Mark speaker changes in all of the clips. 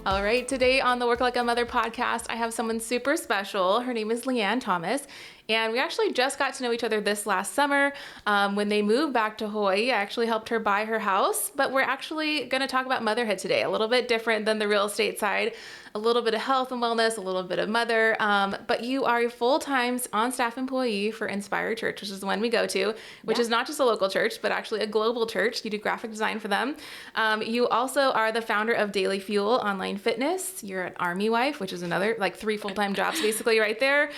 Speaker 1: All right, today on the Work Like a Mother podcast, I have someone super special. Her name is Leanne Thomas, and we actually just got to know each other this last summer. When they moved back to Hawaii, I actually helped her buy her house, but we're actually going to talk about motherhood today, a little bit different than the real estate side, a little bit of health and wellness, a little bit of mother, but you are a full-time on-staff employee for Inspire Church, which is the one we go to, which is not just a local church, but actually a global church. You do graphic design for them. You also are the founder of Daily Fuel Online Fitness. You're an Army wife, which is another, like 3 full-time jobs basically right there.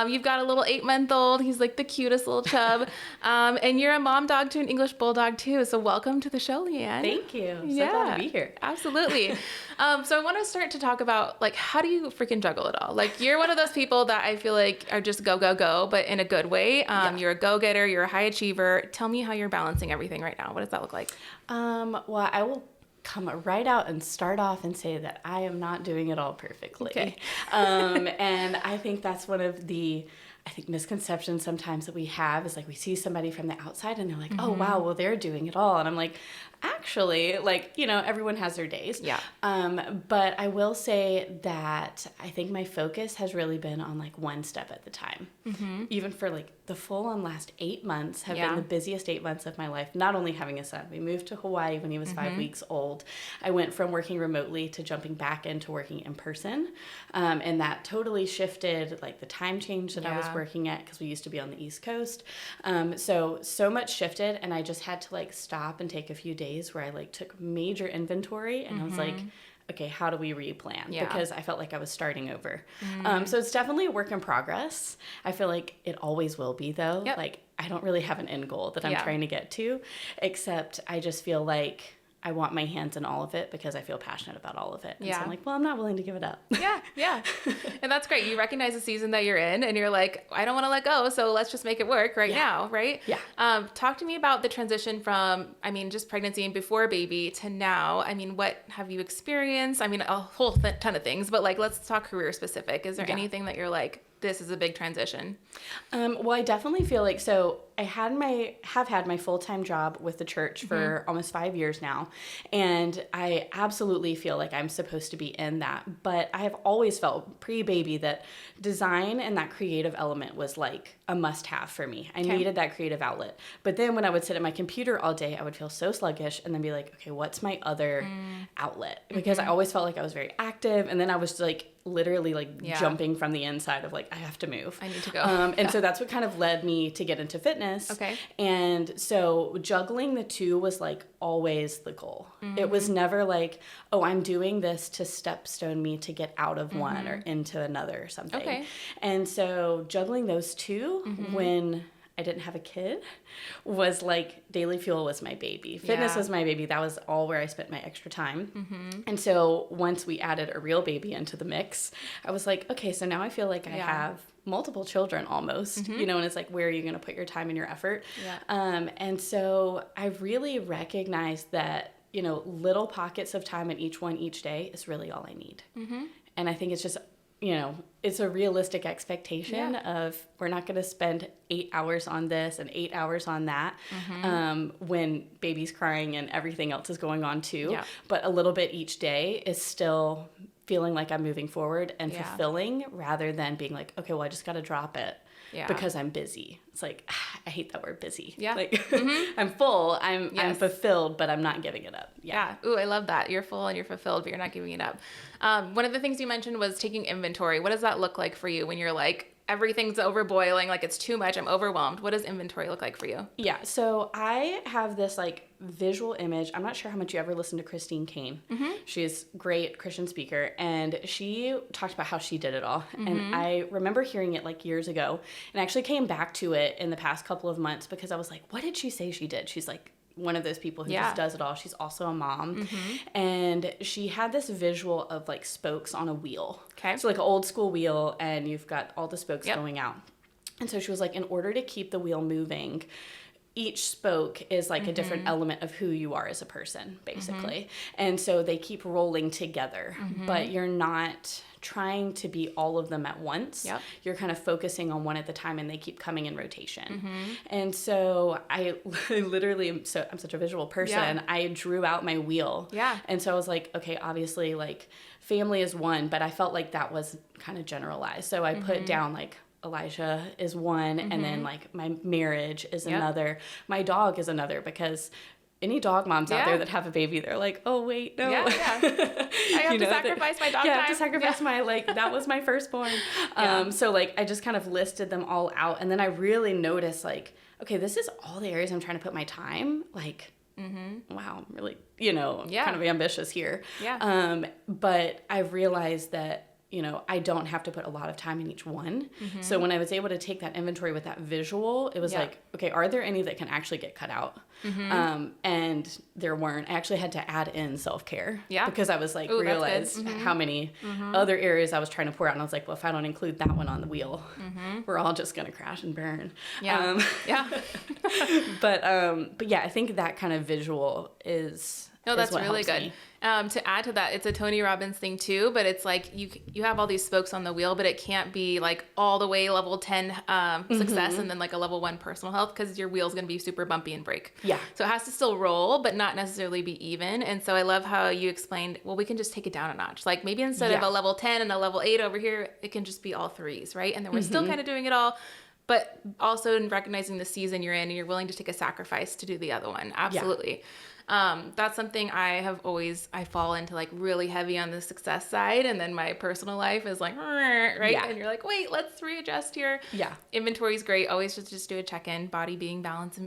Speaker 1: You've got a little 8-month-old. He's like the cutest little chub. And you're a mom dog to an English bulldog too. So welcome to the show, Leanne.
Speaker 2: Thank you. I'm so glad to be here.
Speaker 1: Absolutely. So I want to start to talk about, like, how do you freaking juggle it all? Like, you're one of those people that I feel like are just go, go, go, but in a good way. You're a go-getter. You're a high achiever. Tell me how you're balancing everything right now. What does that look like?
Speaker 2: Well, I will come right out and start off and say that I am not doing it all perfectly.
Speaker 1: Okay.
Speaker 2: And I think that's one of the misconceptions sometimes that we have is like we see somebody from the outside and they're like, oh, wow, well, they're doing it all. And I'm like, actually, like, you know, everyone has their days.
Speaker 1: Yeah.
Speaker 2: But I will say that I think my focus has really been on like one step at the time. Even for like the full on last 8 months have been the busiest 8 months of my life. Not only having a son, we moved to Hawaii when he was 5 weeks old. I went from working remotely to jumping back into working in person. And that totally shifted like the time change that I was working at because we used to be on the East Coast. So much shifted and I just had to like stop and take a few days where I like took major inventory and I was like, okay, how do we replan? Because I felt like I was starting over. So it's definitely a work in progress. I feel like it always will be though. Like I don't really have an end goal that I'm trying to get to, except I just feel like I want my hands in all of it because I feel passionate about all of it. And so I'm like, well, I'm not willing to give it up.
Speaker 1: Yeah. And that's great. You recognize the season that you're in and you're like, I don't want to let go. So let's just make it work right now. Right.
Speaker 2: Yeah.
Speaker 1: Talk to me about the transition from, I mean, just pregnancy and before baby to now. I mean, what have you experienced? I mean, a whole ton of things, but like, let's talk career specific. Is there anything that you're like, this is a big transition?
Speaker 2: Well, I definitely feel like, so I have had my full-time job with the church for almost 5 years now. And I absolutely feel like I'm supposed to be in that. But I have always felt pre-baby that design and that creative element was like a must-have for me. I needed that creative outlet. But then when I would sit at my computer all day, I would feel so sluggish and then be like, okay, what's my other outlet? Because I always felt like I was very active. And then I was like, literally like jumping from the inside of like, I have to move.
Speaker 1: I need to go.
Speaker 2: And so that's what kind of led me to get into fitness.
Speaker 1: Okay.
Speaker 2: And so juggling the two was like always the goal. It was never like, oh, I'm doing this to stepstone me to get out of one or into another or something.
Speaker 1: Okay.
Speaker 2: And so juggling those two when I didn't have a kid was like Daily Fuel was my baby. Fitness was my baby. That was all where I spent my extra time. And so once we added a real baby into the mix, I was like, okay, so now I feel like I have multiple children almost, you know, and it's like, where are you going to put your time and your effort? And so I really recognized that, you know, little pockets of time in each day is really all I need. And I think it's just, you know, it's a realistic expectation of we're not going to spend 8 hours on this and 8 hours on that when baby's crying and everything else is going on too. But a little bit each day is still feeling like I'm moving forward and fulfilling rather than being like, okay, well, I just got to drop it because I'm busy. It's like, I hate that word busy. Like I'm full, I'm fulfilled, but I'm not giving it up.
Speaker 1: Ooh, I love that. You're full and you're fulfilled, but you're not giving it up. One of the things you mentioned was taking inventory. What does that look like for you when you're like, everything's overboiling, like it's too much, I'm overwhelmed? What does inventory look like for you?
Speaker 2: So I have this like visual image. I'm not sure how much you ever listened to Christine Kane. She's a great Christian speaker, and she talked about how she did it all. And I remember hearing it like years ago, and I actually came back to it in the past couple of months because I was like, what did she say she did? She's like one of those people who just does it all. She's also a mom. And she had this visual of like spokes on a wheel. So like an old school wheel, and you've got all the spokes going out. And so she was like, in order to keep the wheel moving, each spoke is like a different element of who you are as a person, basically. And so they keep rolling together, but you're not trying to be all of them at once.
Speaker 1: Yep.
Speaker 2: You're kind of focusing on one at a time, and they keep coming in rotation. And so I literally I'm such a visual person. I drew out my wheel.
Speaker 1: Yeah.
Speaker 2: And so I was like, okay, obviously like family is one, but I felt like that was kind of generalized. So I put down like Elijah is one, and then like my marriage is another. My dog is another, because any dog moms out there that have a baby, they're like, oh wait, no.
Speaker 1: I have to sacrifice my dog time.
Speaker 2: I have to sacrifice my, like, that was my firstborn. So like I just kind of listed them all out, and then I really noticed like, okay, this is all the areas I'm trying to put my time. Like, wow, I'm really, kind of ambitious here. But I realized that, I don't have to put a lot of time in each one. So when I was able to take that inventory with that visual, it was like, okay, are there any that can actually get cut out? And there weren't. I actually had to add in self-care because I was like, realized how many other areas I was trying to pour out. And I was like, well, if I don't include that one on the wheel, we're all just going to crash and burn. But yeah, I think that kind of visual is...
Speaker 1: No, that's really good. To add to that, it's a Tony Robbins thing too, but it's like you have all these spokes on the wheel, but it can't be like all the way level 10 success and then like a level 1 personal health, because your wheel's going to be super bumpy and break. Yeah. So it has to still roll, but not necessarily be even. And so I love how you explained, well, we can just take it down a notch. Like maybe instead of a level 10 and a level 8 over here, it can just be all 3s, right? And then we're still kind of doing it all, but also in recognizing the season you're in and you're willing to take a sacrifice to do the other one. Absolutely. Yeah. That's something I fall into like really heavy on the success side. And then my personal life is like, right. Yeah. And you're like, wait, let's readjust here. Yeah. Inventory is great. Always just do a check-in, body, being, balance.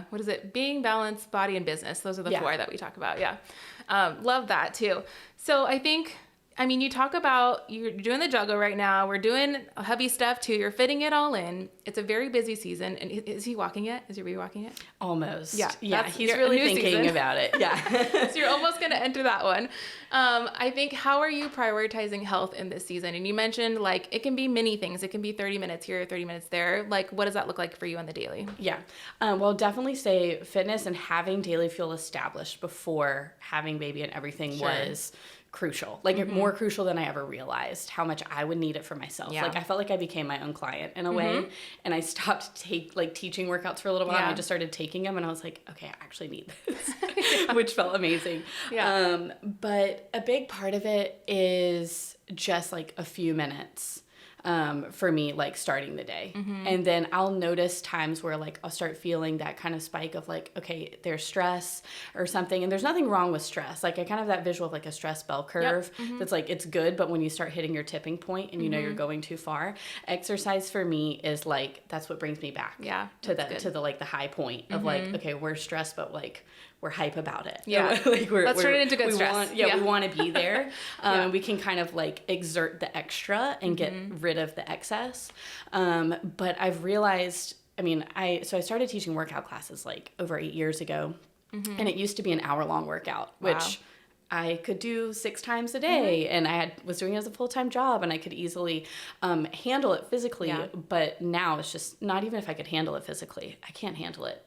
Speaker 1: What is it? Being, balance, body, and business. Those are the 4 that we talk about. Yeah. Love that too. So you talk about you're doing the juggle right now. We're doing heavy stuff too. You're fitting it all in. It's a very busy season. And is he walking yet? Is your baby walking yet?
Speaker 2: Almost. Yeah. Yeah. He's really thinking about it. Yeah.
Speaker 1: So you're almost going to enter that one. I think, how are you prioritizing health in this season? And you mentioned like it can be many things. It can be 30 minutes here, 30 minutes there. Like, what does that look like for you on the daily?
Speaker 2: Yeah. Well, definitely say fitness and having daily fuel established before having baby and everything was crucial, like more crucial than I ever realized how much I would need it for myself. Like I felt like I became my own client in a way, and I stopped teaching workouts for a little while and I just started taking them, and I was like, okay, I actually need this, which felt amazing. But a big part of it is just like a few minutes for me, like starting the day. And then I'll notice times where like I'll start feeling that kind of spike of like, okay, there's stress or something. And there's nothing wrong with stress. Like I kind of have that visual of like a stress bell curve that's like, it's good. But when you start hitting your tipping point and you know you're going too far, exercise for me is like, that's what brings me back to the like the high point of like, okay, we're stressed, but like we're hype about it.
Speaker 1: Yeah.
Speaker 2: Like
Speaker 1: let's turn it into good stress.
Speaker 2: We want to be there. And we can kind of like exert the extra and get rid of the excess. But I've realized, I started teaching workout classes like over 8 years ago, and it used to be an hour-long workout, which I could do 6 times a day, and I was doing it as a full-time job, and I could easily handle it physically. But now it's just not even if I could handle it physically, I can't handle it.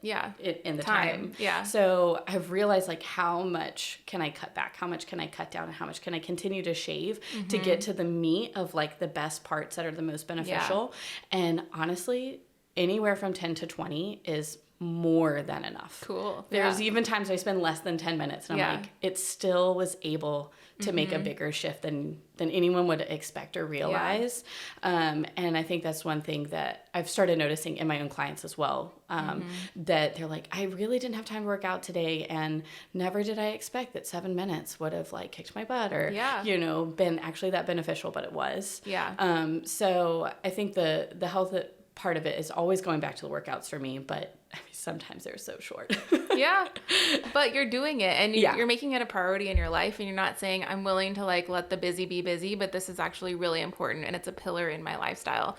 Speaker 2: In the time. So I've realized like how much can I cut back, how much can I cut down, and how much can I continue to shave to get to the meat of like the best parts that are the most beneficial. And honestly, anywhere from 10 to 20 is more than enough.
Speaker 1: Cool.
Speaker 2: There's even times I spend less than 10 minutes and I'm like, it still was able to make a bigger shift than anyone would expect or realize. And I think that's one thing that I've started noticing in my own clients as well, that they're like, I really didn't have time to work out today, and never did I expect that 7 minutes would have like kicked my butt or, been actually that beneficial, but it was. So I think the health part of it is always going back to the workouts for me, but sometimes they're so short.
Speaker 1: But you're doing it, and you're making it a priority in your life, and you're not saying I'm willing to like let the busy be busy, but this is actually really important and it's a pillar in my lifestyle.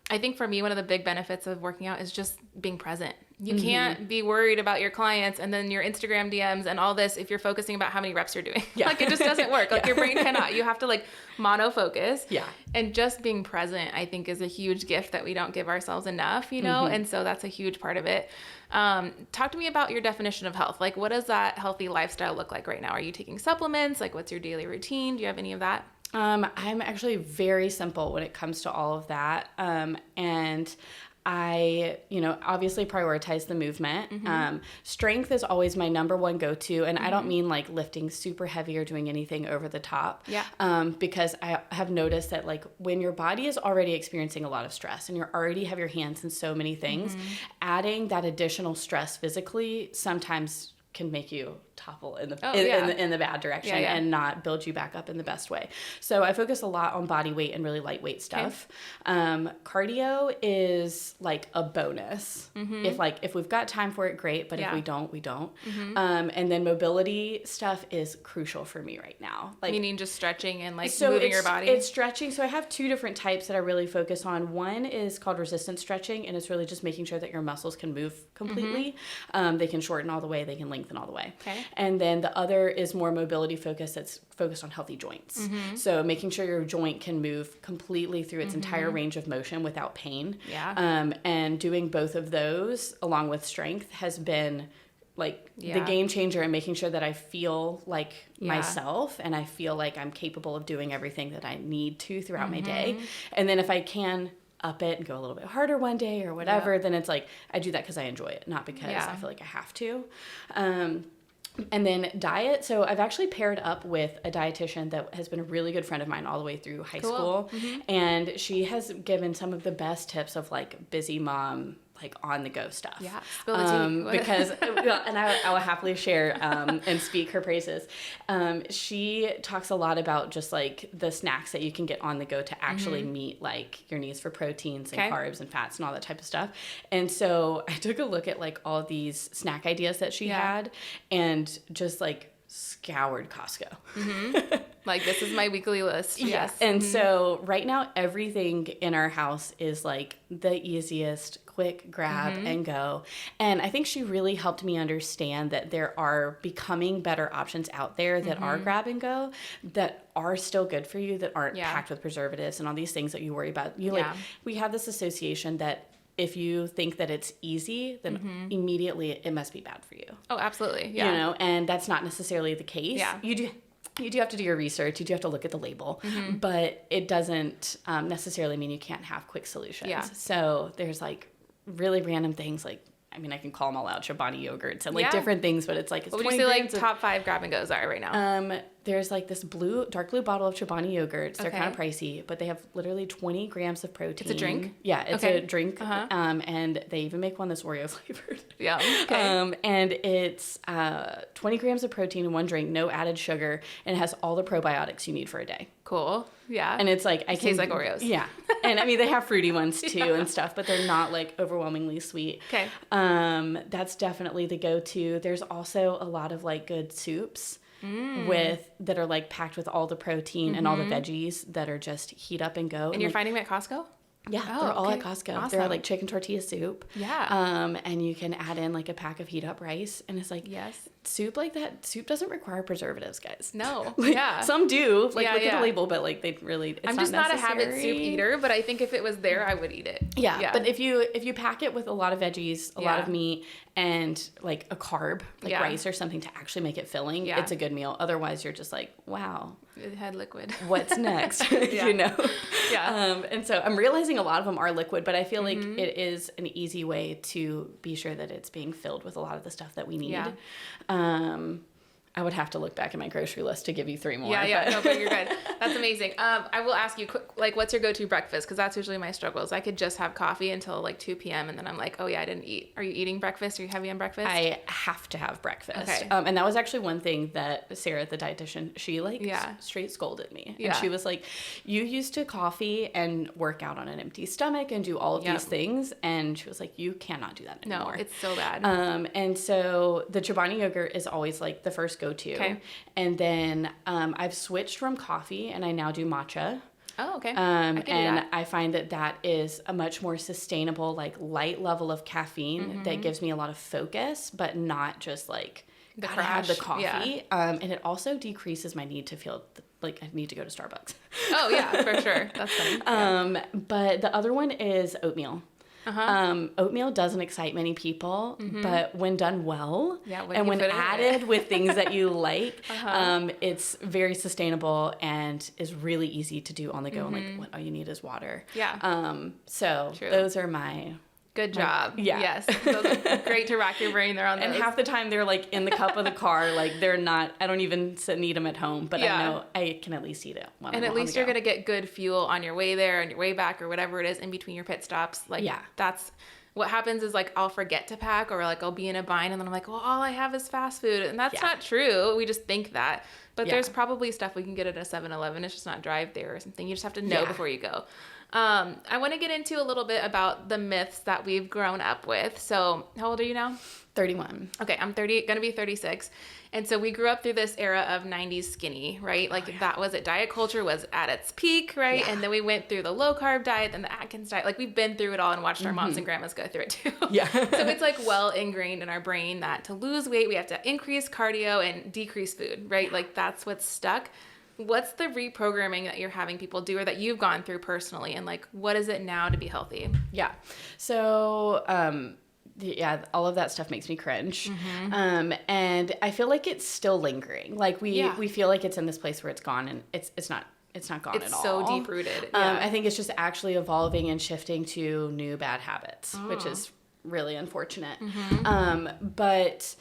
Speaker 1: I think for me, one of the big benefits of working out is just being present You can't be worried about your clients and then your Instagram DMs and all this if you're focusing about how many reps you're doing.
Speaker 2: Yeah.
Speaker 1: Like, it just doesn't work. Like, your brain cannot. You have to, like, mono-focus.
Speaker 2: Yeah.
Speaker 1: And just being present, I think, is a huge gift that we don't give ourselves enough, you know? And so that's a huge part of it. Talk to me about your definition of health. Like, what does that healthy lifestyle look like right now? Are you taking supplements? Like, what's your daily routine? Do you have any of that?
Speaker 2: I'm actually very simple when it comes to all of that. And I, obviously prioritize the movement. Strength is always my number one go-to. And I don't mean like lifting super heavy or doing anything over the top.
Speaker 1: Yeah.
Speaker 2: Because I have noticed that like when your body is already experiencing a lot of stress and you already have your hands in so many things, adding that additional stress physically sometimes can make you topple in the bad direction and not build you back up in the best way. So I focus a lot on body weight and really lightweight stuff. Cardio is like a bonus. If we've got time for it, great. But if we don't, we don't. And then mobility stuff is crucial for me right now. Like,
Speaker 1: meaning just stretching and like moving your body?
Speaker 2: It's stretching. So I have two different types that I really focus on. One is called resistance stretching, and it's really just making sure that your muscles can move completely. They can shorten all the way. They can lengthen all the way.
Speaker 1: Okay.
Speaker 2: And then the other is more mobility focused. That's focused on healthy joints. So making sure your joint can move completely through its entire range of motion without pain.
Speaker 1: Yeah.
Speaker 2: And doing both of those along with strength has been like the game changer in making sure that I feel like myself and I feel like I'm capable of doing everything that I need to throughout my day. And then if I can up it and go a little bit harder one day or whatever, then it's like I do that because I enjoy it, not because I feel like I have to. And then diet. So I've actually paired up with a dietitian that has been a really good friend of mine all the way through high school. And she has given some of the best tips of like busy mom, like on the go stuff.
Speaker 1: Yeah. Spill the tea.
Speaker 2: Because, and I will happily share and speak her praises. She talks a lot about just like the snacks that you can get on the go to actually meet like your needs for proteins and carbs and fats and all that type of stuff. And so I took a look at like all these snack ideas that she had and just like scoured Costco.
Speaker 1: Like, this is my weekly list. Yes.
Speaker 2: And so right now, everything in our house is like the easiest, quick grab and go. And I think she really helped me understand that there are becoming better options out there that are grab and go, that are still good for you, that aren't packed with preservatives and all these things that you worry about. We have this association that if you think that it's easy, then immediately it must be bad for you.
Speaker 1: Oh, absolutely. Yeah.
Speaker 2: And that's not necessarily the case.
Speaker 1: Yeah.
Speaker 2: You do have to do your research. You do have to look at the label, but it doesn't necessarily mean you can't have quick solutions. Yeah. So there's like really random things like, I mean, I can call them all out, Chobani yogurts and like different things, but it's like, it's
Speaker 1: what would you say like top 5 grab and goes are right now?
Speaker 2: There's like this dark blue bottle of Chobani yogurts. They're kind of pricey, but they have literally 20 grams of protein.
Speaker 1: It's a drink?
Speaker 2: Yeah, it's a drink. And they even make one that's Oreo flavored.
Speaker 1: Yeah. Okay.
Speaker 2: And it's 20 grams of protein in one drink, no added sugar, and it has all the probiotics you need for a day.
Speaker 1: Cool. Yeah.
Speaker 2: And it's like,
Speaker 1: it tastes like Oreos.
Speaker 2: Yeah. And I mean, they have fruity ones too and stuff, but they're not like overwhelmingly sweet.
Speaker 1: Okay.
Speaker 2: That's definitely the go-to. There's also a lot of like good soups that are like packed with all the protein and all the veggies that are just heat up and go.
Speaker 1: And you're finding them at Costco?
Speaker 2: Yeah, they're all at Costco.
Speaker 1: Awesome.
Speaker 2: They're like chicken tortilla soup.
Speaker 1: Yeah.
Speaker 2: And you can add in like a pack of heat up rice, and it's like soup like that. Soup doesn't require preservatives, guys.
Speaker 1: No.
Speaker 2: Like, some do. Like look at the label, but like they really. It's
Speaker 1: I'm just not a habit soup
Speaker 2: necessary.
Speaker 1: eater, but I think if it was there, I would eat it.
Speaker 2: Yeah. But if you pack it with a lot of veggies, a lot of meat, and like a carb, like rice or something to actually make it filling, it's a good meal. Otherwise, you're just like, wow.
Speaker 1: It had liquid.
Speaker 2: What's next? You know?
Speaker 1: Yeah.
Speaker 2: And so I'm realizing a lot of them are liquid, but I feel like it is an easy way to be sure that it's being filled with a lot of the stuff that we need. Yeah. I would have to look back at my grocery list to give you 3 more.
Speaker 1: Yeah. No, but you're good. That's amazing. I will ask you, like, what's your go-to breakfast? Because that's usually my struggles. I could just have coffee until like 2 p.m. and then I'm like, oh yeah, I didn't eat. Are you eating breakfast? Are you heavy on breakfast?
Speaker 2: I have to have breakfast.
Speaker 1: Okay.
Speaker 2: And that was actually one thing that Sarah, the dietitian, she like straight scolded me. And she was like, you used to coffee and work out on an empty stomach and do all of these things. And she was like, you cannot do that anymore.
Speaker 1: No, it's so bad.
Speaker 2: And so the Chobani yogurt is always like the first go-to.
Speaker 1: Okay.
Speaker 2: And then I've switched from coffee and I now do matcha.
Speaker 1: Oh, okay.
Speaker 2: And
Speaker 1: I can do that.
Speaker 2: I find that is a much more sustainable, like light level of caffeine that gives me a lot of focus, but not just like
Speaker 1: The
Speaker 2: gotta have the
Speaker 1: crash.
Speaker 2: coffee. And it also decreases my need to feel like I need to go to Starbucks.
Speaker 1: Oh yeah, for sure. That's funny. Yeah.
Speaker 2: But the other one is oatmeal. Oatmeal doesn't excite many people, but when done well, and when added with things that you like, it's very sustainable and is really easy to do on the go. And like, what all you need is water.
Speaker 1: Yeah.
Speaker 2: So
Speaker 1: True.
Speaker 2: those are my.
Speaker 1: Good job.
Speaker 2: Yeah.
Speaker 1: Yes. Those are great to rack your brain there on those.
Speaker 2: And half the time they're like in the cup of the car, like they're not, I don't even need them at home, but I know I can at least eat it.
Speaker 1: And at least you're going to get good fuel on your way there, on your way back, or whatever it is in between your pit stops. Like, that's what happens is like, I'll forget to pack, or like I'll be in a bind and then I'm like, well, all I have is fast food. And that's not true. We just think that. But there's probably stuff we can get at a 7-Eleven. It's just not drive there or something. You just have to know before you go. I want to get into a little bit about the myths that we've grown up with. So how old are you now?
Speaker 2: 31.
Speaker 1: Okay, I'm going to be 36. And so we grew up through this era of 90s skinny, right? Like that was it. Diet culture was at its peak, right? Yeah. And then we went through the low carb diet and the Atkins diet. Like we've been through it all and watched our moms and grandmas go through it too.
Speaker 2: Yeah.
Speaker 1: So it's like well ingrained in our brain that to lose weight, we have to increase cardio and decrease food, right? Like that's what's stuck. What's the reprogramming that you're having people do or that you've gone through personally? And like, what is it now to be healthy?
Speaker 2: Yeah. So, all of that stuff makes me cringe. And I feel like it's still lingering. Like we feel like it's in this place where it's gone and it's not gone at all.
Speaker 1: It's so deep rooted.
Speaker 2: I think it's just actually evolving and shifting to new bad habits, which is really unfortunate. But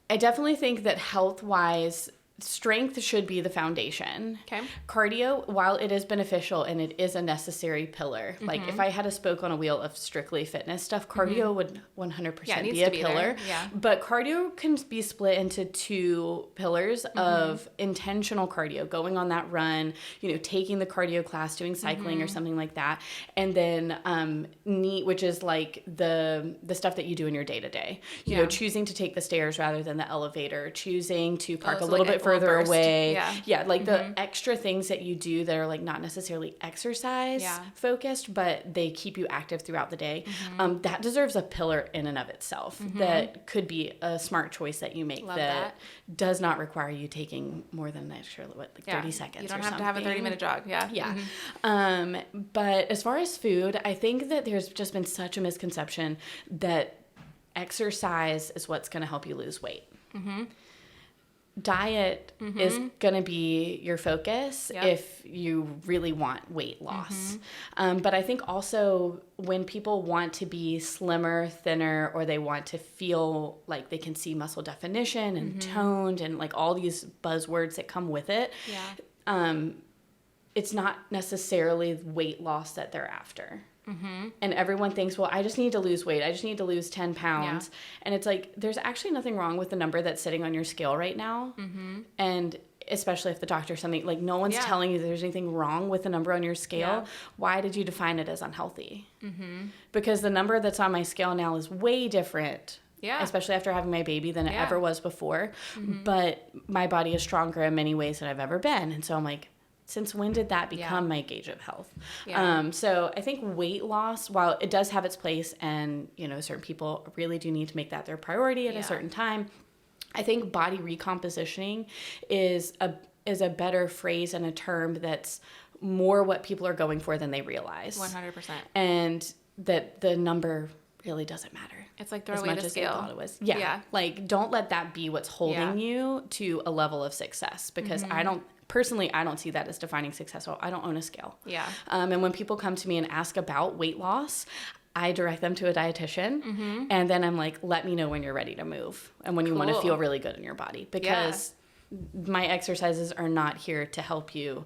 Speaker 2: I definitely think that health-wise, strength should be the foundation.
Speaker 1: Okay.
Speaker 2: Cardio, while it is beneficial and it is a necessary pillar, like if I had a spoke on a wheel of strictly fitness stuff, cardio would 100% be a pillar.
Speaker 1: Yeah.
Speaker 2: But cardio can be split into two pillars of intentional cardio, going on that run, taking the cardio class, doing cycling or something like that. And then NEAT, which is like the stuff that you do in your day-to-day. You know, choosing to take the stairs rather than the elevator, choosing to park a little bit further away. Like the extra things that you do that are like not necessarily exercise focused, but they keep you active throughout the day. That deserves a pillar in and of itself. That could be a smart choice that you make that does not require you taking more than an extra 30 seconds.
Speaker 1: You don't have to have a 30-minute jog.
Speaker 2: But as far as food, I think that there's just been such a misconception that exercise is what's going to help you lose weight. Diet is going to be your focus if you really want weight loss. But I think also when people want to be slimmer, thinner, or they want to feel like they can see muscle definition and toned and like all these buzzwords that come with it, it's not necessarily weight loss that they're after. And everyone thinks, well, I just need to lose weight. I just need to lose 10 pounds. And it's like, there's actually nothing wrong with the number that's sitting on your scale right now. And especially if the doctor's something, like no one's telling you there's anything wrong with the number on your scale. Why did you define it as unhealthy? Because the number that's on my scale now is way different. Especially after having my baby than it ever was before. But my body is stronger in many ways than I've ever been. And so I'm like, since when did that become my gauge of health? So I think weight loss, while it does have its place and, certain people really do need to make that their priority at a certain time, I think body recompositioning is a better phrase and a term that's more what people are going for than they realize.
Speaker 1: 100%.
Speaker 2: And that the number really doesn't matter.
Speaker 1: It's like throw away the scale.
Speaker 2: As much as I thought it was. Yeah. Like don't let that be what's holding you to a level of success, because I don't see that as defining success. I don't own a scale. And when people come to me and ask about weight loss, I direct them to a dietitian, and then I'm like, let me know when you're ready to move and when you want to feel really good in your body, because my exercises are not here to help you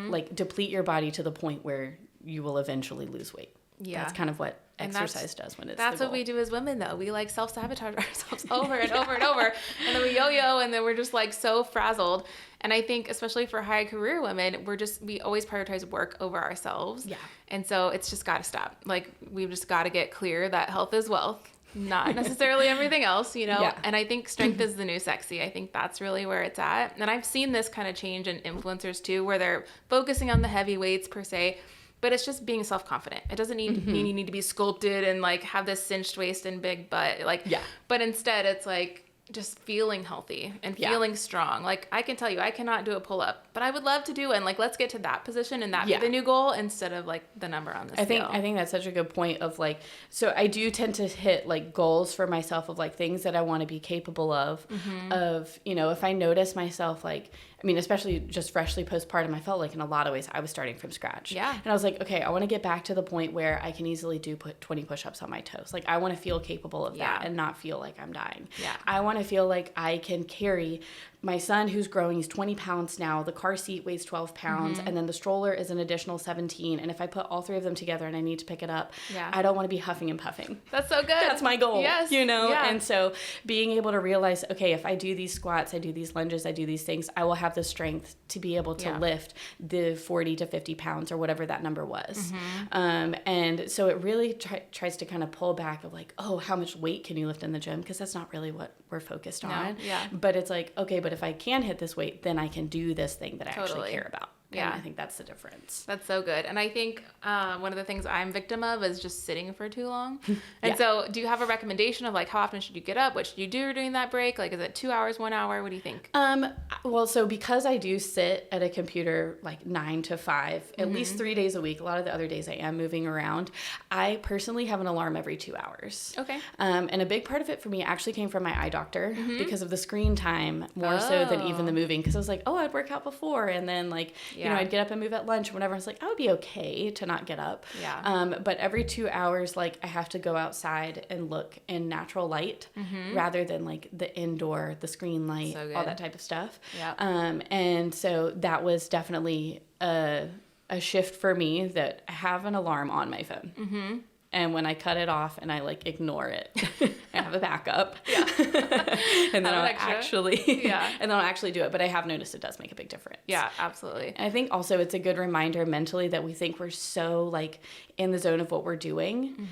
Speaker 2: like deplete your body to the point where you will eventually lose weight. That's kind of what exercise does when it's
Speaker 1: that's what we do as women, though. We like self-sabotage ourselves over and over and over, and then we yo-yo, and then we're just like so frazzled. And I think especially for high career women, we always prioritize work over ourselves. And so it's just got to stop. Like we've just got to get clear that health is wealth. not necessarily everything else, you know?
Speaker 2: Yeah.
Speaker 1: And I think strength is the new sexy. I think that's really where it's at. And I've seen this kind of change in influencers too, where they're focusing on the heavy weights per se, but it's just being self-confident. It doesn't mean you need to be sculpted and like have this cinched waist and big butt. Like, but instead it's like just feeling healthy and feeling strong. Like, I can tell you, I cannot do a pull-up, but I would love to do it. And like, let's get to that position and that be the new goal instead of like the number on the scale.
Speaker 2: I think that's such a good point of like, so I do tend to hit like goals for myself of like things that I want to be capable of, you know, if I notice myself like, I mean, especially just freshly postpartum, I felt like in a lot of ways I was starting from scratch.
Speaker 1: Yeah.
Speaker 2: And I was like, okay, I want to get back to the point where I can easily do 20 push-ups on my toes. Like, I want to feel capable of that and not feel like I'm dying.
Speaker 1: Yeah.
Speaker 2: I want to feel like I can carry my son who's growing. He's 20 pounds now. The car seat weighs 12 pounds. And then the stroller is an additional 17. And if I put all three of them together and I need to pick it up, I don't want to be huffing and puffing.
Speaker 1: That's so good.
Speaker 2: That's my goal.
Speaker 1: Yes.
Speaker 2: You know?
Speaker 1: Yeah.
Speaker 2: And so being able to realize, okay, if I do these squats, I do these lunges, I do these things, I will have the strength to be able to lift the 40 to 50 pounds or whatever that number was. And so it really tries to kind of pull back of like, oh, how much weight can you lift in the gym? Because that's not really what we're focused on.
Speaker 1: Yeah.
Speaker 2: But it's like, okay, but if I can hit this weight, then I can do this thing that I actually care about.
Speaker 1: Yeah.
Speaker 2: And I think that's the difference.
Speaker 1: That's so good. And I think one of the things I'm victim of is just sitting for too long. And so do you have a recommendation of like, how often should you get up? What should you do during that break? Like, is it 2 hours, 1 hour? What do you think?
Speaker 2: Well, so because I do sit at a computer like 9 to 5, at least 3 days a week, a lot of the other days I am moving around, I personally have an alarm every 2 hours.
Speaker 1: Okay.
Speaker 2: And a big part of it for me actually came from my eye doctor because of the screen time more so than even the moving. Because I was like, oh, I'd work out before. And then like, you know, I'd get up and move at lunch or whatever. I was like, I would be okay to not get up.
Speaker 1: Yeah.
Speaker 2: But every 2 hours, like I have to go outside and look in natural light rather than like the indoor, the screen light, all that type of stuff.
Speaker 1: Yeah.
Speaker 2: And so that was definitely a shift for me, that I have an alarm on my phone. And when I cut it off and I like ignore it, I have a backup. And then I'll actually do it. But I have noticed it does make a big difference.
Speaker 1: Yeah, absolutely.
Speaker 2: And I think also it's a good reminder mentally that we think we're so like in the zone of what we're doing.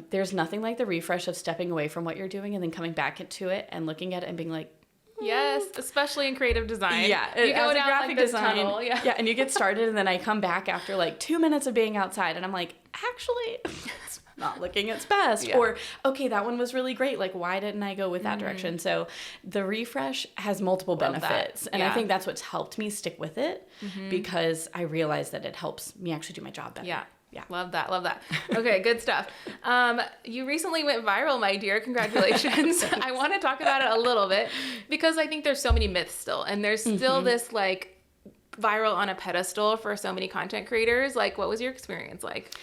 Speaker 2: There's nothing like the refresh of stepping away from what you're doing and then coming back into it and looking at it and being like,
Speaker 1: yes, especially in creative design.
Speaker 2: Yeah,
Speaker 1: you go
Speaker 2: as
Speaker 1: down
Speaker 2: a graphic
Speaker 1: like this
Speaker 2: design.
Speaker 1: tunnel. Yeah,
Speaker 2: and you get started, and then I come back after like 2 minutes of being outside, and I'm like, actually, it's not looking its best. Or, okay, that one was really great. Like, why didn't I go with that direction? So the refresh has multiple benefits, and I think that's what's helped me stick with it because I realized that it helps me actually do my job better.
Speaker 1: Yeah. Love that. Okay, good stuff. You recently went viral, my dear. Congratulations. I want to talk about it a little bit because I think there's so many myths still, and there's still this like viral on a pedestal for so many content creators. Like, what was your experience like?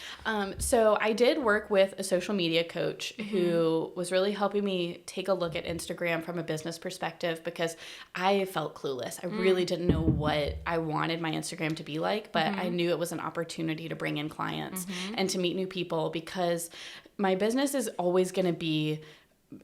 Speaker 2: So I did work with a social media coach who was really helping me take a look at Instagram from a business perspective because I felt clueless. I really didn't know what I wanted my Instagram to be like, but I knew it was an opportunity to bring in clients and to meet new people because my business is always going to be,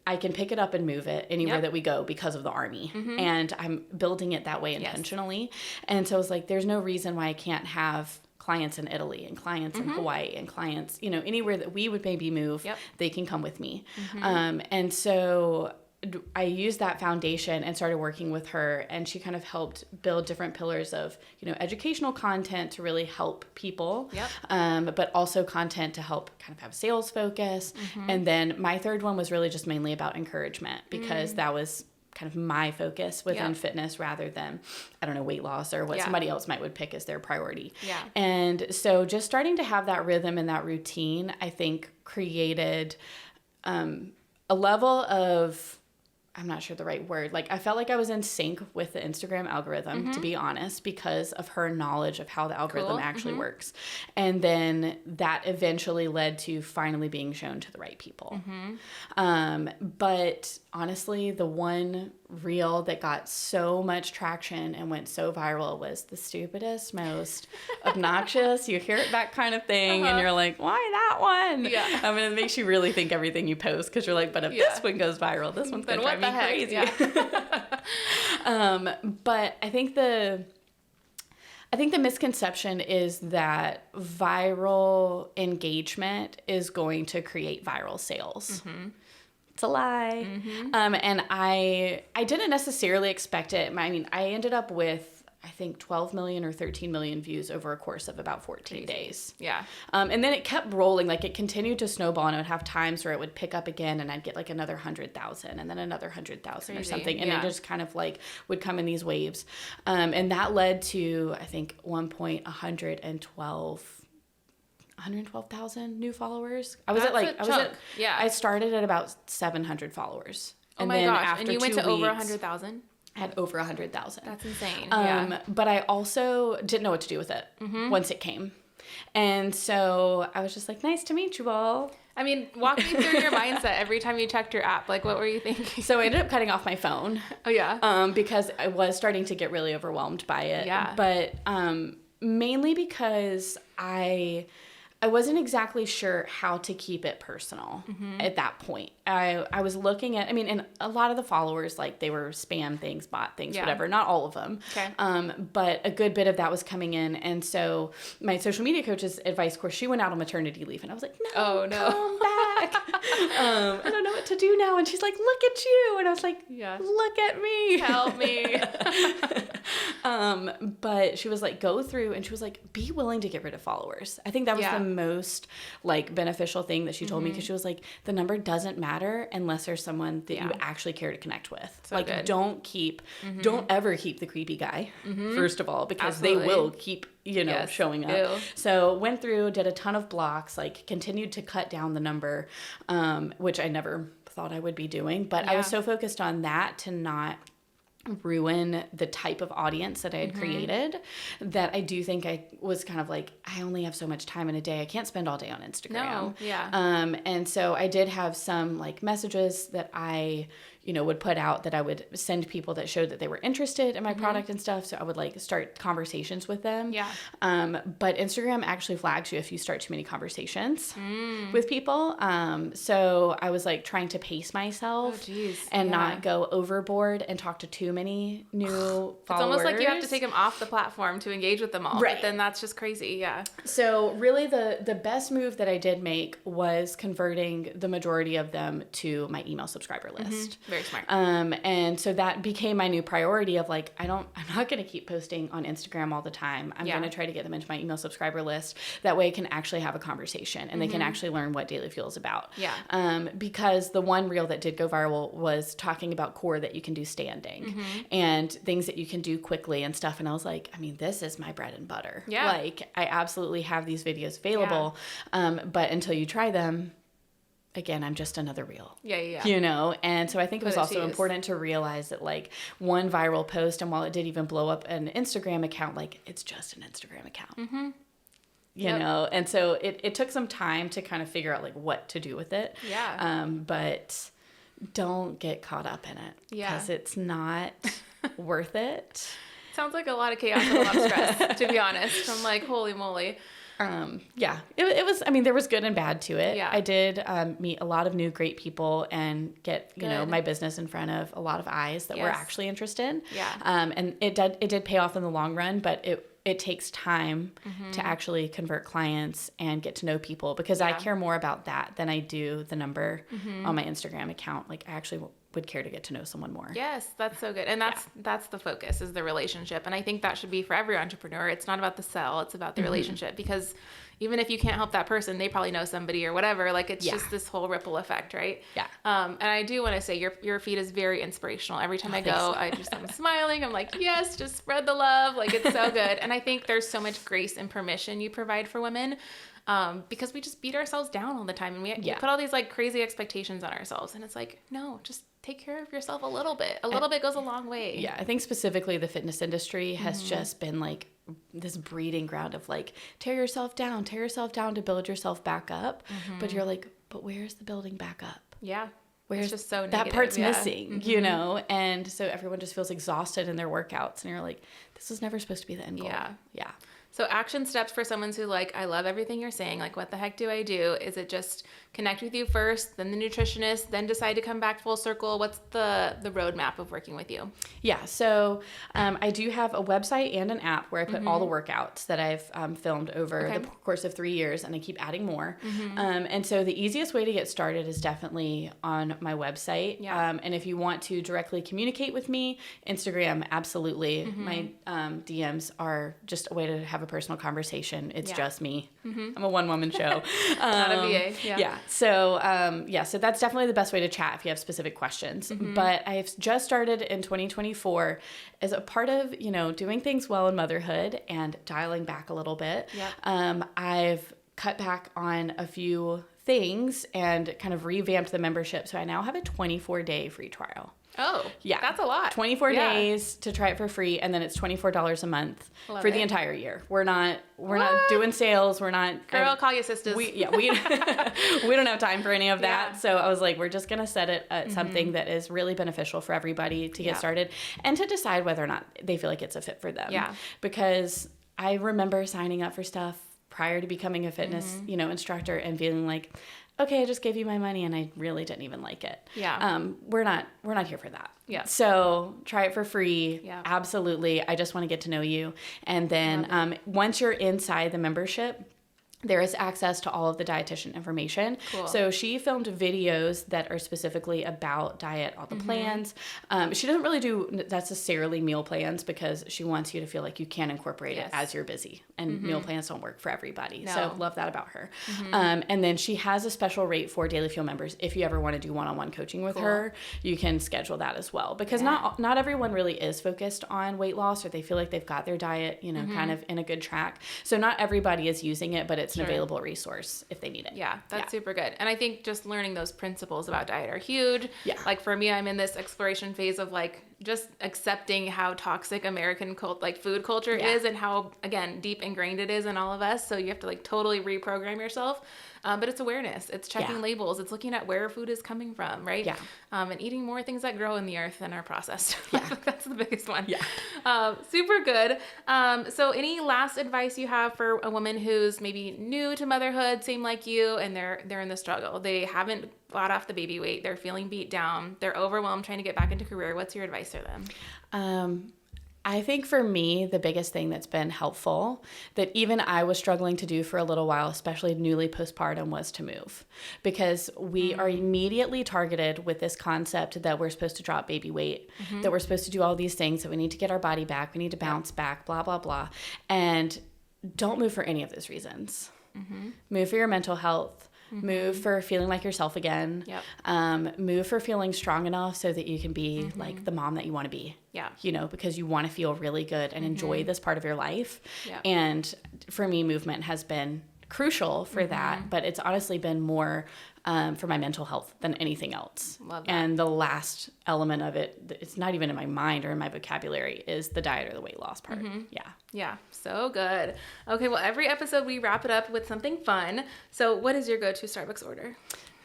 Speaker 2: I can pick it up and move it anywhere that we go because of the Army. And I'm building it that way intentionally. And so I was like, there's no reason why I can't have clients in Italy and clients in Hawaii and clients, you know, anywhere that we would maybe move, they can come with me. And so I used that foundation and started working with her, and she kind of helped build different pillars of, you know, educational content to really help people, but also content to help kind of have sales focus. And then my third one was really just mainly about encouragement because that was kind of my focus within fitness rather than, I don't know, weight loss or what somebody else would pick as their priority. And so just starting to have that rhythm and that routine, I think created a level of, I'm not sure the right word. Like, I felt like I was in sync with the Instagram algorithm, to be honest, because of her knowledge of how the algorithm actually works. And then that eventually led to finally being shown to the right people. But honestly, the one reel that got so much traction and went so viral was the stupidest, most obnoxious, you hear it that kind of thing, and you're like, why that one? I mean, it makes you really think everything you post, because you're like, but if this one goes viral, this one's going to drive me crazy. But I think the misconception is that viral engagement is going to create viral sales. It's a lie. And I didn't necessarily expect it. I mean, I ended up with, I think 12 million or 13 million views over a course of about 14 days.
Speaker 1: Yeah.
Speaker 2: And then it kept rolling. Like it continued to snowball, and I would have times where it would pick up again and I'd get like another 100,000 and then another 100,000 or something. And it just kind of like would come in these waves. And that led to, I think, 112,000 new followers. I started at about 700 followers.
Speaker 1: Oh my gosh. And you went to over 100,000?
Speaker 2: I had over 100,000.
Speaker 1: That's insane.
Speaker 2: But I also didn't know what to do with it once it came. And so I was just like, nice to meet you all.
Speaker 1: I mean, walk me through your mindset every time you checked your app. Like, what were you thinking?
Speaker 2: So I ended up cutting off my phone.
Speaker 1: Oh, yeah.
Speaker 2: Because I was starting to get really overwhelmed by it.
Speaker 1: Yeah.
Speaker 2: But mainly because I wasn't exactly sure how to keep it personal at that point. I was looking at, I mean, and a lot of the followers, like they were spam things, bot things, whatever. Not all of them.
Speaker 1: Okay.
Speaker 2: But a good bit of that was coming in. And so my social media coach's advice, of course, she went out on maternity leave. And I was like, no, come back. I don't know what to do now. And she's like, look at you. And I was like, look at me.
Speaker 1: Help me.
Speaker 2: But she was like, go through, and she was like, be willing to get rid of followers. I think that was the most like beneficial thing that she told me, because she was like, the number doesn't matter unless there's someone that you actually care to connect with.
Speaker 1: So
Speaker 2: like
Speaker 1: good.
Speaker 2: don't ever keep the creepy guy, first of all, because they will keep, showing up.
Speaker 1: Ew.
Speaker 2: So went through, did a ton of blocks, like continued to cut down the number, which I never thought I would be doing, but I was so focused on that to not ruin the type of audience that I had created, that I do think I was kind of like, I only have so much time in a day. I can't spend all day on Instagram.
Speaker 1: No, yeah.
Speaker 2: And so I did have some like messages that I, would put out that I would send people that showed that they were interested in my product and stuff. So I would like start conversations with them.
Speaker 1: Yeah.
Speaker 2: But Instagram actually flags you if you start too many conversations with people. So I was like trying to pace myself and not go overboard and talk to too many new followers.
Speaker 1: It's almost like you have to take them off the platform to engage with them all.
Speaker 2: Right.
Speaker 1: But then that's just crazy. Yeah.
Speaker 2: So really the best move that I did make was converting the majority of them to my email subscriber list.
Speaker 1: Very smart.
Speaker 2: And so that became my new priority of like, I'm not going to keep posting on Instagram all the time. I'm going to try to get them into my email subscriber list. That way I can actually have a conversation and they can actually learn what Daily Fuel is about.
Speaker 1: Yeah.
Speaker 2: Because the one reel that did go viral was talking about core that you can do standing and things that you can do quickly and stuff. And I was like, I mean, this is my bread and butter.
Speaker 1: Yeah.
Speaker 2: Like I absolutely have these videos available. But until you try them, again, I'm just another reel.
Speaker 1: Yeah.
Speaker 2: And so I think it was also important to realize that like one viral post, and while it did even blow up an Instagram account, like it's just an Instagram account. You know, and so it took some time to kind of figure out like what to do with it.
Speaker 1: Yeah.
Speaker 2: But don't get caught up in it because it's not worth it.
Speaker 1: Sounds like a lot of chaos and a lot of stress, to be honest. I'm like, holy moly.
Speaker 2: It was, I mean, there was good and bad to it.
Speaker 1: Yeah.
Speaker 2: I did meet a lot of new great people and get, my business in front of a lot of eyes that were actually interested.
Speaker 1: Yeah.
Speaker 2: And it did pay off in the long run, but it takes time to actually convert clients and get to know people, because I care more about that than I do the number on my Instagram account. Like I actually would care to get to know someone more.
Speaker 1: Yes, that's so good. And that's the focus, is the relationship. And I think that should be for every entrepreneur. It's not about the sell, it's about the relationship, because even if you can't help that person, they probably know somebody or whatever. Like it's just this whole ripple effect, right?
Speaker 2: Yeah.
Speaker 1: And I do want to say your feed is very inspirational. Every time I go, I'm smiling. I'm like, yes, just spread the love. Like it's so good. And I think there's so much grace and permission you provide for women. Because we just beat ourselves down all the time, and we put all these like crazy expectations on ourselves, and it's like, no, just take care of yourself a little bit. A little bit goes a long way.
Speaker 2: Yeah, I think specifically the fitness industry has just been like this breeding ground of like, tear yourself down to build yourself back up. But you're like, but where's the building back up?
Speaker 1: Yeah.
Speaker 2: Where's
Speaker 1: it's just so
Speaker 2: that
Speaker 1: negative.
Speaker 2: part's missing, And so everyone just feels exhausted in their workouts, and you're like, this was never supposed to be the end goal.
Speaker 1: Yeah.
Speaker 2: Yeah.
Speaker 1: So action steps for someone who like, I love everything you're saying. Like, what the heck do I do? Is it just connect with you first, then the nutritionist, then decide to come back full circle? What's the roadmap of working with you?
Speaker 2: Yeah. So I do have a website and an app where I put all the workouts that I've filmed over the course of 3 years, and I keep adding more. And so the easiest way to get started is definitely on my website.
Speaker 1: Yeah.
Speaker 2: And if you want to directly communicate with me, Instagram, absolutely. My DMs are just a way to have a personal conversation. It's just me. I'm a one-woman show.
Speaker 1: Not a VA.
Speaker 2: Yeah. So, so that's definitely the best way to chat if you have specific questions. But I've just started in 2024 as a part of, doing things well in motherhood and dialing back a little bit.
Speaker 1: Yep.
Speaker 2: I've cut back on a few things and kind of revamped the membership. So I now have a 24-day free trial.
Speaker 1: Oh, yeah. That's a lot.
Speaker 2: 24 days to try it for free, and then it's $24 a month for the entire year. We're not doing sales. We're not.
Speaker 1: Girl, call your sisters.
Speaker 2: We we don't have time for any of that.
Speaker 1: Yeah.
Speaker 2: So I was like, we're just gonna set it at something that is really beneficial for everybody to get started and to decide whether or not they feel like it's a fit for them.
Speaker 1: Yeah.
Speaker 2: Because I remember signing up for stuff prior to becoming a fitness, instructor and feeling like, okay, I just gave you my money and I really didn't even like it.
Speaker 1: Yeah.
Speaker 2: We're not here for that.
Speaker 1: Yeah.
Speaker 2: So try it for free.
Speaker 1: Yeah.
Speaker 2: Absolutely. I just want to get to know you. And then once you're inside the membership, there is access to all of the dietitian information.
Speaker 1: Cool.
Speaker 2: So she filmed videos that are specifically about diet, all the plans. She doesn't really do necessarily meal plans because she wants you to feel like you can incorporate it as you're busy. And meal plans don't work for everybody.
Speaker 1: No.
Speaker 2: So love that about her. And then she has a special rate for Daily Fuel members. If you ever want to do one-on-one coaching with her, you can schedule that as well. Because not everyone really is focused on weight loss, or they feel like they've got their diet, kind of in a good track. So not everybody is using it, but it's an available resource if they need it.
Speaker 1: Yeah, that's super good. And I think just learning those principles about diet are huge.
Speaker 2: Yeah.
Speaker 1: Like for me, I'm in this exploration phase of like just accepting how toxic American food culture is, and how, again, deep ingrained it is in all of us. So you have to like totally reprogram yourself. But it's awareness. It's checking labels. It's looking at where food is coming from, right?
Speaker 2: Yeah.
Speaker 1: And eating more things that grow in the earth than are processed.
Speaker 2: Yeah.
Speaker 1: That's the biggest one.
Speaker 2: Yeah.
Speaker 1: Super good. So any last advice you have for a woman who's maybe new to motherhood, same like you, and they're in the struggle? They haven't fought off the baby weight. They're feeling beat down. They're overwhelmed trying to get back into career. What's your advice for them?
Speaker 2: I think for me, the biggest thing that's been helpful that even I was struggling to do for a little while, especially newly postpartum, was to move, because we are immediately targeted with this concept that we're supposed to drop baby weight, that we're supposed to do all these things, that we need to get our body back, we need to bounce back, blah, blah, blah. And don't move for any of those reasons. Move for your mental health. Move for feeling like yourself again.
Speaker 1: Yep.
Speaker 2: Move for feeling strong enough so that you can be like the mom that you want to be.
Speaker 1: Yeah.
Speaker 2: Because you want to feel really good and enjoy this part of your life.
Speaker 1: Yep.
Speaker 2: And for me, movement has been crucial for that, but it's honestly been more for my mental health than anything else.
Speaker 1: Love that.
Speaker 2: And the last element of it, it's not even in my mind or in my vocabulary, is the diet or the weight loss part.
Speaker 1: Yeah, so good. Okay, well, every episode we wrap it up with something fun. So what is your go-to Starbucks order?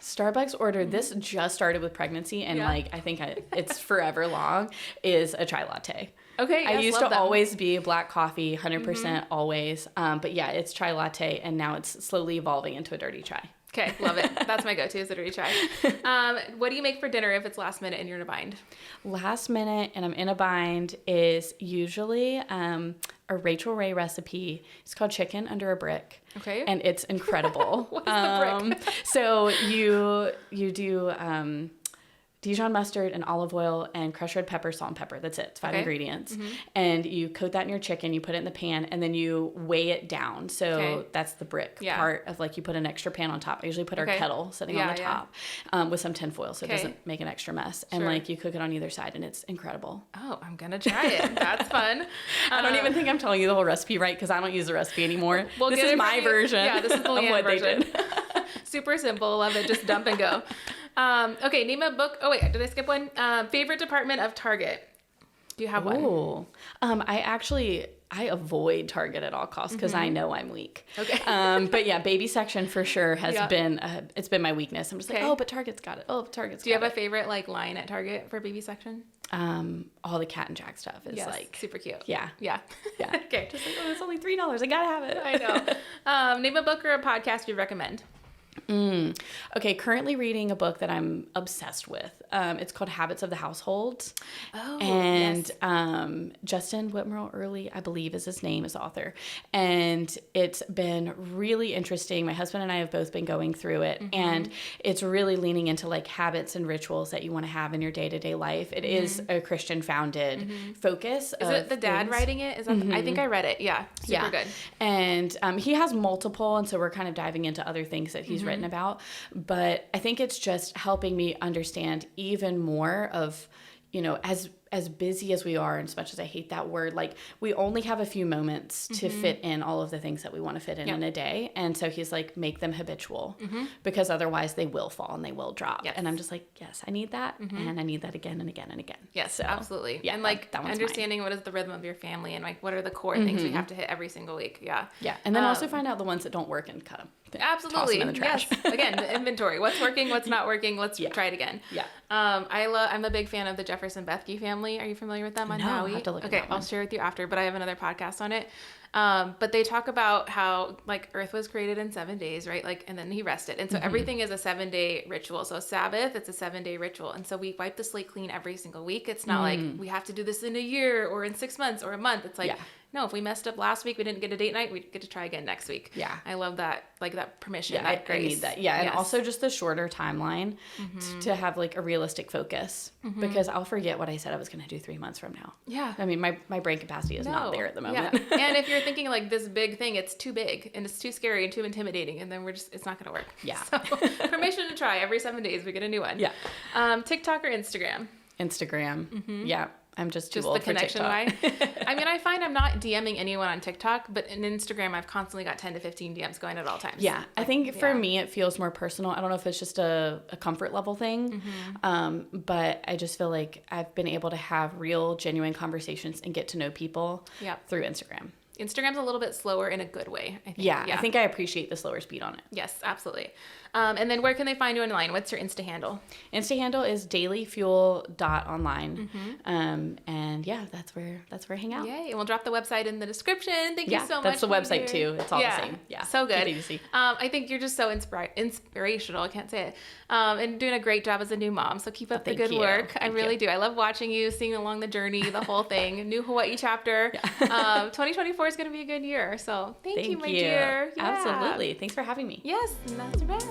Speaker 2: Starbucks order, this just started with pregnancy, and I think it's forever long, is a chai latte.
Speaker 1: Okay, yes,
Speaker 2: I used
Speaker 1: love
Speaker 2: to
Speaker 1: them.
Speaker 2: always be black coffee, 100% always. But yeah, it's chai latte, and now it's slowly evolving into a dirty chai.
Speaker 1: Okay, love it. That's my go-to, is the dirty chai. What do you make for dinner if it's last minute and you're in a bind?
Speaker 2: Last minute and I'm in a bind is usually a Rachel Ray recipe. It's called Chicken Under a Brick.
Speaker 1: Okay.
Speaker 2: And it's incredible.
Speaker 1: What's the brick?
Speaker 2: So you do Dijon mustard and olive oil and crushed red pepper, salt and pepper. That's it. It's 5 ingredients. And you coat that in your chicken, you put it in the pan, and then you weigh it down. So that's the brick part of, like, you put an extra pan on top. I usually put our kettle sitting on the top with some tin foil so it doesn't make an extra mess. And like you cook it on either side, and it's incredible.
Speaker 1: Oh, I'm going to try it. That's fun.
Speaker 2: I don't even think I'm telling you the whole recipe right, because I don't use the recipe anymore.
Speaker 1: Well,
Speaker 2: this is my version
Speaker 1: this is the
Speaker 2: of
Speaker 1: Leanne
Speaker 2: what
Speaker 1: version.
Speaker 2: they did.
Speaker 1: Super simple. Love it. Just dump and go. Okay, name a book. Oh, wait, did I skip one? Favorite department of Target. Do you have one?
Speaker 2: Ooh. I avoid Target at all costs because I know I'm weak.
Speaker 1: Okay.
Speaker 2: But yeah, baby section for sure has been, it's been my weakness. I'm just like,
Speaker 1: Okay.
Speaker 2: oh, but Target's got it. Oh, but Target's got it.
Speaker 1: Do you have a favorite line at Target for baby section?
Speaker 2: all the Cat and Jack stuff is like
Speaker 1: super cute.
Speaker 2: Yeah.
Speaker 1: Yeah.
Speaker 2: Okay. Just like, oh, it's only $3. I gotta have it.
Speaker 1: I know. Name a book or a podcast you recommend.
Speaker 2: Okay, currently reading a book that I'm obsessed with. It's called Habits of the Household.
Speaker 1: Oh,
Speaker 2: and
Speaker 1: yes.
Speaker 2: Justin Whitmel Earley, I believe is his name, is the author. And it's been really interesting. My husband and I have both been going through it, and it's really leaning into like habits and rituals that you want to have in your day-to-day life. It is a Christian founded focus.
Speaker 1: Is it the dad writing it? Is that I think I read it. Yeah. Super good.
Speaker 2: And he has multiple, and so we're kind of diving into other things that he's written about. But I think it's just helping me understand even more of, you know, as busy as we are, and as much as I hate that word, like we only have a few moments to fit in all of the things that we want to fit in a day. And so he's like, make them habitual because otherwise they will fall and they will drop. Yes. And I'm just like, yes, I need that. And I need that again and again and again.
Speaker 1: Yes,
Speaker 2: so,
Speaker 1: absolutely.
Speaker 2: Yeah,
Speaker 1: and like
Speaker 2: that
Speaker 1: understanding what is the rhythm of your family and like what are the core things we have to hit every single week. Yeah.
Speaker 2: Yeah. And then also find out the ones that don't work and cut them.
Speaker 1: Absolutely.
Speaker 2: Toss them in the trash.
Speaker 1: Yes. Again, the inventory. What's working, what's not working. Let's try it again.
Speaker 2: Yeah.
Speaker 1: I'm a big fan of the Jefferson Bethke family. Are you familiar with them on Howie?
Speaker 2: I have to look at
Speaker 1: Okay,
Speaker 2: that one.
Speaker 1: I'll share with you after, but I have another podcast on it. But they talk about how like Earth was created in 7 days, right? Like, and then he rested. And so everything is a 7-day ritual. So Sabbath, it's a 7-day ritual. And so we wipe the slate clean every single week. It's not like we have to do this in a year or in 6 months or a month. It's like, no, if we messed up last week, we didn't get a date night, we get to try again next week.
Speaker 2: Yeah.
Speaker 1: I love that, like that permission,
Speaker 2: Yeah,
Speaker 1: that grace.
Speaker 2: I need that. Yeah, and also just the shorter timeline to have like a realistic focus because I'll forget what I said I was going to do 3 months from now.
Speaker 1: Yeah.
Speaker 2: I mean, my brain capacity is not there at the moment.
Speaker 1: Yeah. And if you're thinking like this big thing, it's too big and it's too scary and too intimidating, and then it's not going to work.
Speaker 2: Yeah.
Speaker 1: So permission to try. Every 7 days we get a new one.
Speaker 2: Yeah.
Speaker 1: TikTok or Instagram?
Speaker 2: Instagram. Yeah. I'm just
Speaker 1: Just
Speaker 2: old
Speaker 1: the connection
Speaker 2: for
Speaker 1: why.
Speaker 2: TikTok.
Speaker 1: I mean, I find I'm not DMing anyone on TikTok, but in Instagram, I've constantly got 10 to 15 DMs going at all times.
Speaker 2: Yeah. I think for me, it feels more personal. I don't know if it's just a comfort level thing, but I just feel like I've been able to have real, genuine conversations and get to know people through Instagram.
Speaker 1: Instagram's a little bit slower in a good way, I think.
Speaker 2: Yeah, I think I appreciate the slower speed on it.
Speaker 1: Yes, absolutely. And then where can they find you online? What's your Insta handle?
Speaker 2: Insta handle is dailyfuel.online. And yeah, that's where I hang out.
Speaker 1: Yay. And we'll drop the website in the description. Thank you so much.
Speaker 2: That's the website too. It's all the same. Yeah.
Speaker 1: So good.
Speaker 2: Keep it easy.
Speaker 1: I think you're just so inspirational. I can't say it. And doing a great job as a new mom. So keep up the good work. I really do. I love watching you, seeing along the journey, the whole thing. New Hawaii chapter. 2024 is going to be a good year. So thank you, my dear.
Speaker 2: Yeah. Absolutely. Thanks for having me.
Speaker 1: Yes. And that's a wrap.